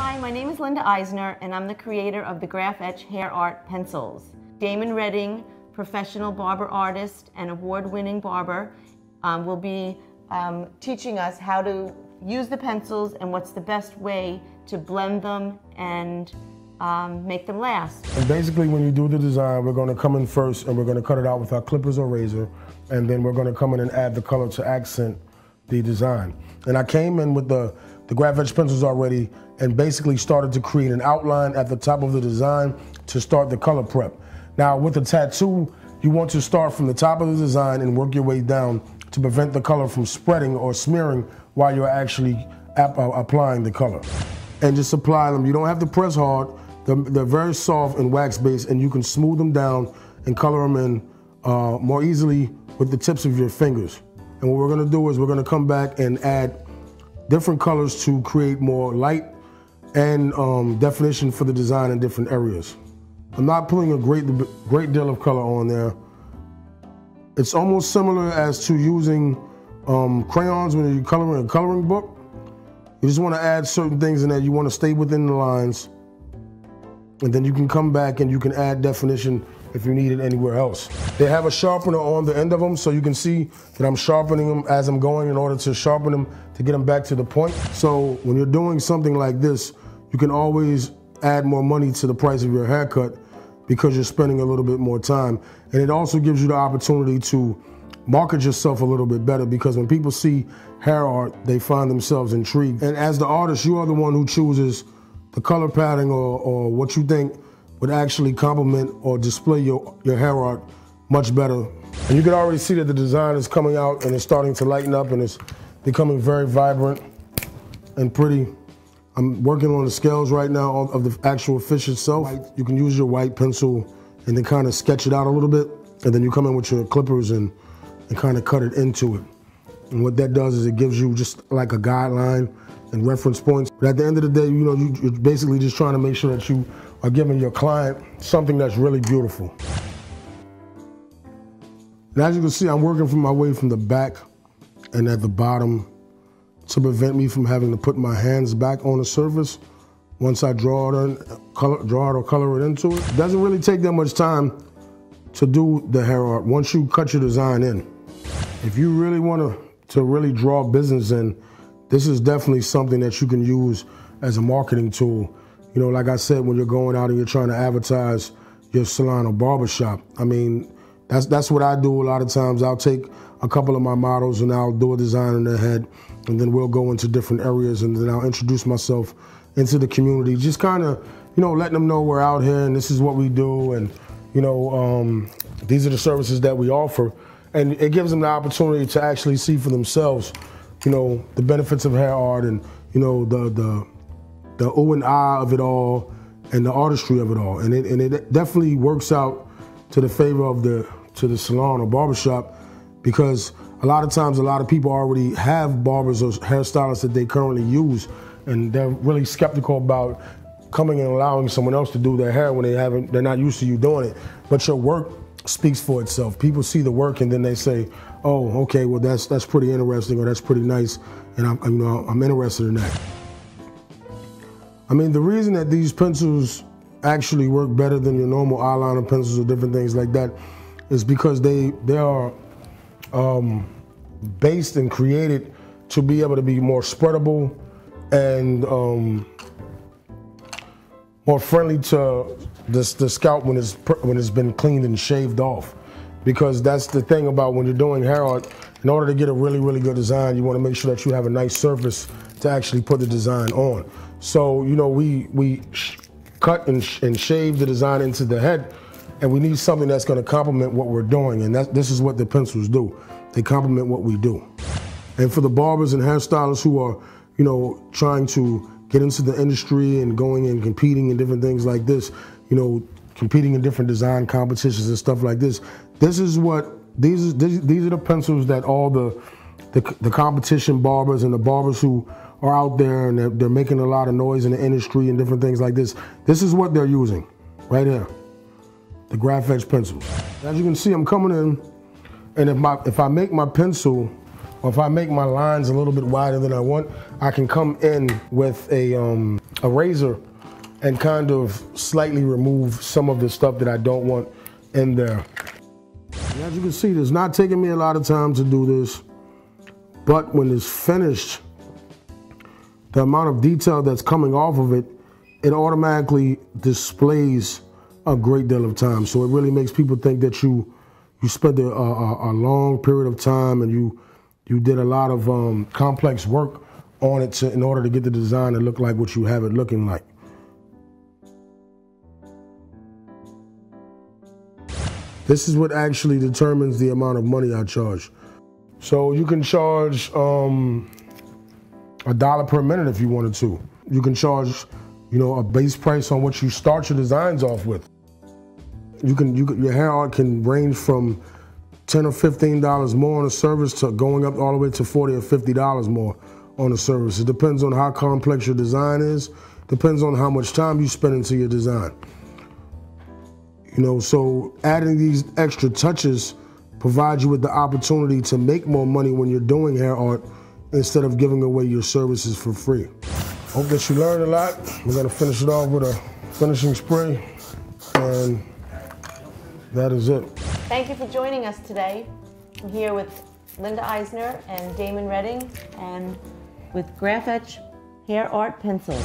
Hi, my name is Linda Eisner, and I'm the creator of the GraffEtch hair art pencils. Damon Redding, professional barber artist and award-winning barber, will be teaching us how to use the pencils and what's the best way to blend them and make them last. And basically, when you do the design, we're going to come in first and we're going to cut it out with our clippers or razor, and then we're going to come in and add the color to accent the design. And I came in with the GraffEtch pencils already and basically started to create an outline at the top of the design to start the color prep. Now with the tattoo, you want to start from the top of the design and work your way down to prevent the color from spreading or smearing while you're actually applying the color. And just apply them. You don't have to press hard. They're very soft and wax-based, and you can smooth them down and color them in more easily with the tips of your fingers. And what we're gonna do is we're gonna come back and add different colors to create more light and definition for the design in different areas. I'm not putting a great deal of color on there. It's almost similar as to using crayons when you're coloring a coloring book. You just want to add certain things in there. You want to stay within the lines, and then you can come back and you can add definition if you need it anywhere else. They have a sharpener on the end of them, so you can see that I'm sharpening them as I'm going in order to sharpen them to get them back to the point. So when you're doing something like this, you can always add more money to the price of your haircut because you're spending a little bit more time. And it also gives you the opportunity to market yourself a little bit better, because when people see hair art, they find themselves intrigued. And as the artist, you are the one who chooses the color pattern or what you think would actually complement or display your hair art much better. And you can already see that the design is coming out and it's starting to lighten up and it's becoming very vibrant and pretty. I'm working on the scales right now of the actual fish itself. You can use your white pencil and then kind of sketch it out a little bit, and then you come in with your clippers and kind of cut it into it. And what that does is it gives you just like a guideline and reference points. But at the end of the day, you know, you're basically just trying to make sure that you are giving your client something that's really beautiful. And as you can see, I'm working from my way from the back and at the bottom to prevent me from having to put my hands back on the surface once I draw it or color it into it. It doesn't really take that much time to do the hair art once you cut your design in. If you really want to really draw business in, this is definitely something that you can use as a marketing tool. You know, like I said, when you're going out and you're trying to advertise your salon or barbershop, I mean, that's what I do a lot of times. I'll take a couple of my models and I'll do a design in their head, and then we'll go into different areas, and then I'll introduce myself into the community, just kind of, you know, letting them know we're out here and this is what we do, and, you know, these are the services that we offer. And it gives them the opportunity to actually see for themselves, you know, the benefits of hair art and, you know, the ooh and ah of it all and the artistry of it all. And it definitely works out to the favor of the salon or barbershop, because a lot of times a lot of people already have barbers or hairstylists that they currently use, and they're really skeptical about coming and allowing someone else to do their hair when they're not used to you doing it. But your work speaks for itself. People see the work and then they say, oh, okay, well that's pretty interesting, or that's pretty nice, and I'm interested in that. I mean, the reason that these pencils actually work better than your normal eyeliner pencils or different things like that is because they are based and created to be able to be more spreadable and more friendly to the scalp when it's been cleaned and shaved off. Because that's the thing about when you're doing hair art, in order to get a really, really good design, you want to make sure that you have a nice surface to actually put the design on. So, you know, we cut and shave the design into the head, and we need something that's going to complement what we're doing, and this is what the pencils do. They complement what we do. And for the barbers and hairstylists who are, you know, trying to get into the industry and going and competing in different things like this, you know, competing in different design competitions and stuff like this, these are the pencils that all the competition barbers and the barbers who are out there and they're making a lot of noise in the industry and different things like this, this is what they're using right here, the GraffEtch pencils. As you can see, I'm coming in, and if I make my pencil or if I make my lines a little bit wider than I want, I can come in with a razor and kind of slightly remove some of the stuff that I don't want in there. And as you can see, it's not taking me a lot of time to do this, but when it's finished, the amount of detail that's coming off of it, it automatically displays a great deal of time. So it really makes people think that you spent a long period of time and you did a lot of complex work on it in order to get the design to look like what you have it looking like. This is what actually determines the amount of money I charge. So you can charge $1 per minute if you wanted to. You can charge, a base price on what you start your designs off with. Your hair art can range from $10 or $15 more on a service to going up all the way to $40 or $50 more on a service. It depends on how complex your design is, depends on how much time you spend into your design. So adding these extra touches provides you with the opportunity to make more money when you're doing hair art instead of giving away your services for free. Hope that you learned a lot. We're gonna finish it off with a finishing spray, and that is it. Thank you for joining us today. I'm here with Linda Eisner and Damon Redding, and with GraffEtch Hair Art Pencils.